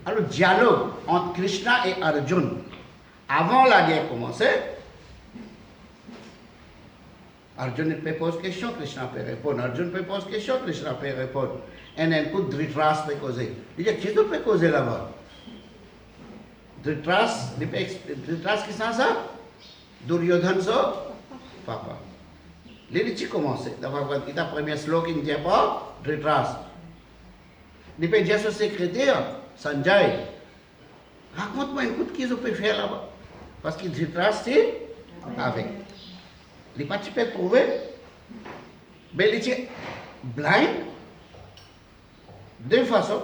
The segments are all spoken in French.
Alors, dialogue entre Krishna et Arjuna, avant la guerre commencer, Arjuna peut poser question, Krishna peut répondre. Arjuna peut poser question, Krishna peut répondre. Et un coup, Dhritarashtra peut causer. Il dit, qui peut causer là-bas? Dhritarashtra qui c'est ça? Duryodhana ça? Papa. Les gens commencent. D'abord, le premier slogan, il dit pas Dhritarashtra. Il peut dire son secrétaire, Sanjay. Raconte-moi un coup de qui je peux faire là-bas. Parce que Dhritarashtra, c'est avec. Les partis peuvent trouver. Mais il est blind. Deux façons.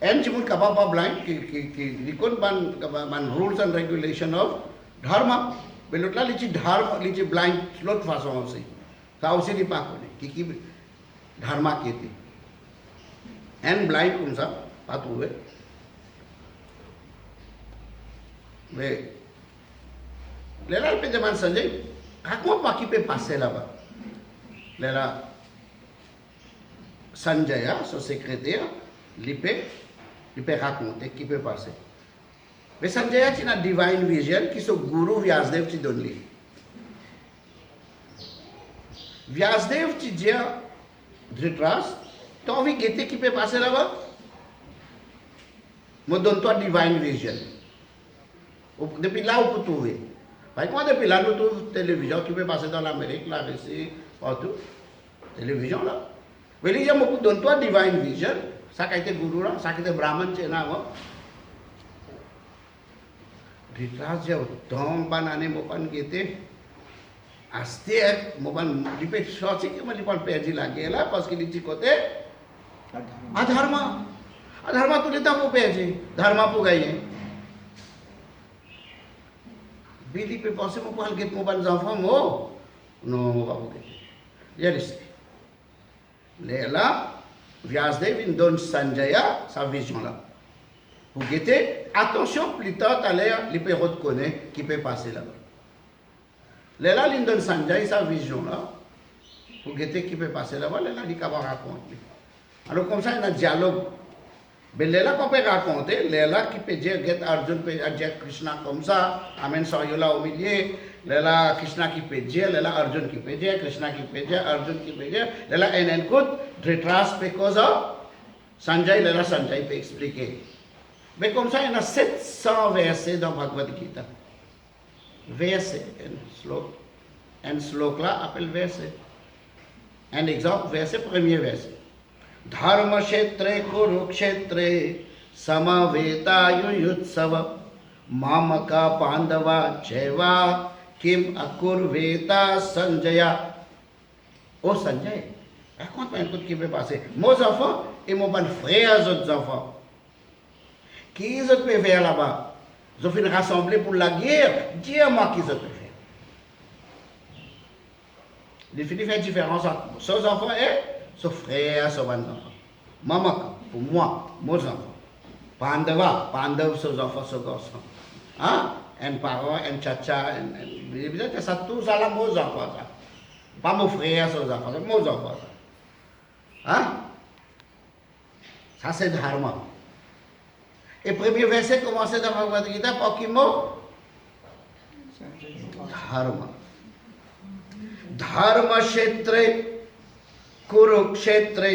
Un qui est capable blind, qui connaît les rules and regulations of dharma. Mais l'autre là, il est dharma, il est blind l'autre façon aussi. Ça aussi, il n'est pas connu. Qui dharma qui est. Un blind comme ça, pas trouvé. Mais là, il peut demander Sanjay, raconte-moi qui peut passer là-bas. Là, Sanjaya, son secrétaire, il peut raconter qui peut passer. Mais Sanjaya, c'est une divine vision qui son guru Vyasdev qui donne lui. Vyasdev qui dit à Dhritarashtra, tu as envie de guetter qui peut passer là-bas? Moi, donne-toi divine vision. Depuis là, on peut trouver. Par exemple, depuis là, nous trouvons télévision qui peut passer dans l'Amérique, la Russie, partout. Télévision là. Mais il y a beaucoup donne-toi divine vision. Ça qui a été gourou là, ça qui a été brahman, c'est là. Dhritarashtra, donc, banane, mopan guetter. Asté, mopan, il peut sortir, il peut perdre la guerre là, parce qu'il est du côté. Adharma. Adharma, tout le temps pour perdre. Dharma pour gagner. Billy peut penser, mon père, que mon bon enfant, moi. Non, on va vous guetter. Il y a risque. Là, Vyasdev, il donne Sanjaya, sa vision là. Pour guetter, attention, plus tard, à l'air, il peut reconnaître qui peut passer là-bas. Là, il donne Sanjaya, sa vision là. Pour guetter qui peut passer là-bas, là, il va raconter. Alors, comme ça, il y a un dialogue. Mais là, qu'on peut raconter, là, qui peut dire, Arjuna peut dire Krishna comme ça, amène Sayola au milieu, là, Krishna qui peut dire, là, Arjuna qui peut dire, Krishna qui peut dire, Arjuna qui peut dire, là, un coup, Dhritarashtra peut causer, Sanjay, là, Sanjay peut expliquer. Mais comme ça, il y a 700 versets dans Bhagavad Gita. Versets, un slok là appelle verset. Un exemple, verset, premier verset. Dharma kshetre kurukshetre samavetayuyutsav mamaka pandava cheva kim akurveta Sanjaya. Oh Sanjay, raconte-moi un coup qui peut passer. Mes enfants et mon bon frère, autres enfants. Qui ils peuvent faire là-bas? Ils ont fait rassembler pour la guerre. Dis-moi qui ils peuvent faire. Il finit faire différence entre ses enfants et son frère, son enfant. Mamaka, pour moi, mes enfants. Pandava, Pandav, ses enfants, ses garçons. Hein? Un parent, un tchatcha, ça tout ça là, mes enfants. Pas mon frère, ses enfants, c'est mes enfants. Hein? Ça c'est dharma. Et le premier verset commence dans Bhagavad Gita par qui mot? Dharma. Dharma kshetre, Kurukshetre,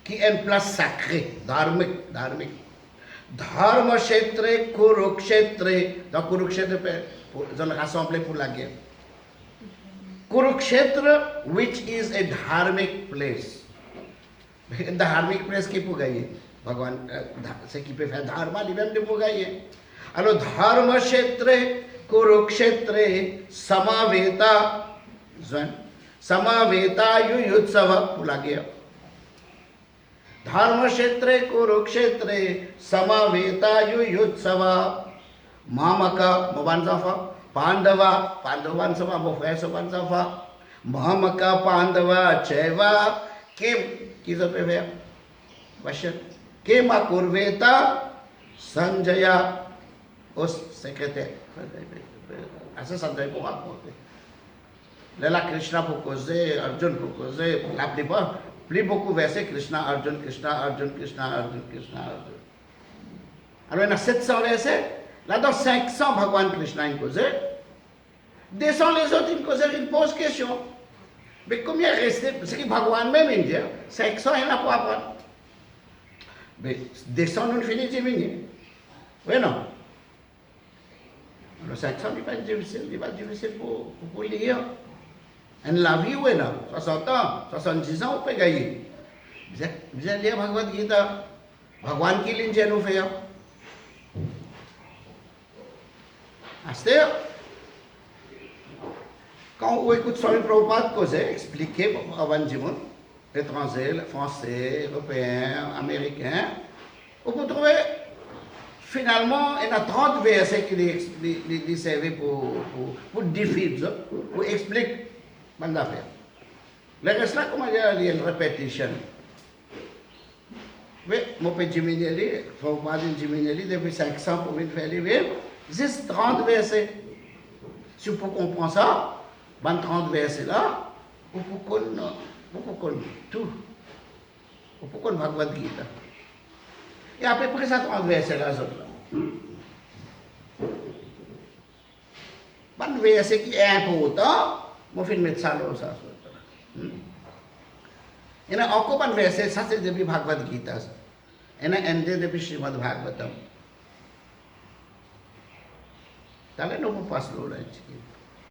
qui est une place sacrée, dharmique. Dharma kshetre, Kurukshetre, dans Kurukshetre, ils ont rassemblé pour la guerre. Kurukshetra, which is a dharmic place. Dharmic place qui pour gagner? Bhagwan, ce qui peut faire dharma, lui-même de pour gagner. Alors, dharma kshetre, Kurukshetre, samaveta, samaveta yuyutsava pour la guerre. Dharma kshetre, Kurukshetre, samaveta yuyutsava, mamaka, Movanzafa, Pandava, Pandavansava, mon frère Savanzafa, mamaka, Pandava, Cheva, Kim, qui se peut faire? Question. Kim akurveta, Sanjaya, au secrétaire. Assez Sanjaya pour raconter. Là, Krishna pour causer, Arjuna pour causer, la plupart, plus beaucoup versets Krishna, Arjun, Krishna, Arjun, Krishna, Arjun, Krishna, Arjun. Alors il y a 700 versets. Là-dedans, 500 Bhagwan Krishna il causait. 200 les autres, il causait, il pose question. Mais combien restait, parce que Bhagwan même, il dit, 500, il n'y en a pas à prendre. Mais 200, nous finissons de diminuer. Oui, non. Alors 500, il va être difficile pour lire. Et la vie, oui, non. 60 ans, 70 ans, on peut gagner. Vous allez lire Bhagavad Gita. Bhagwan qui l'Indien nous fait. C'est-à-dire, quand on écoute Swami Prabhupada causer, expliquer avant du monde, étrangers, français, européens, américains, on peut trouver finalement, il y a 30 versets qui servent pour définir, pour expliquer bonne affaire. Le reste là, comment dire, il y a une répétition. Oui, mon petit Jiminelli, il faut parler de Jiminelli depuis 500 pour venir faire les livres. Juste 30 versets. Si vous comprenez ça, dans 30 versets là, vous pouvez tout. Vous pouvez Bhagavad Gita. Et à peu près ça 30 versets là, autres là. Un verset qui est important, je vais mettre ça là, ça. Il y a encore un verset, ça c'est depuis Bhagavad Gita. Il y a un depuis Srimad Bhagavatam. Talvez não vou passar lá.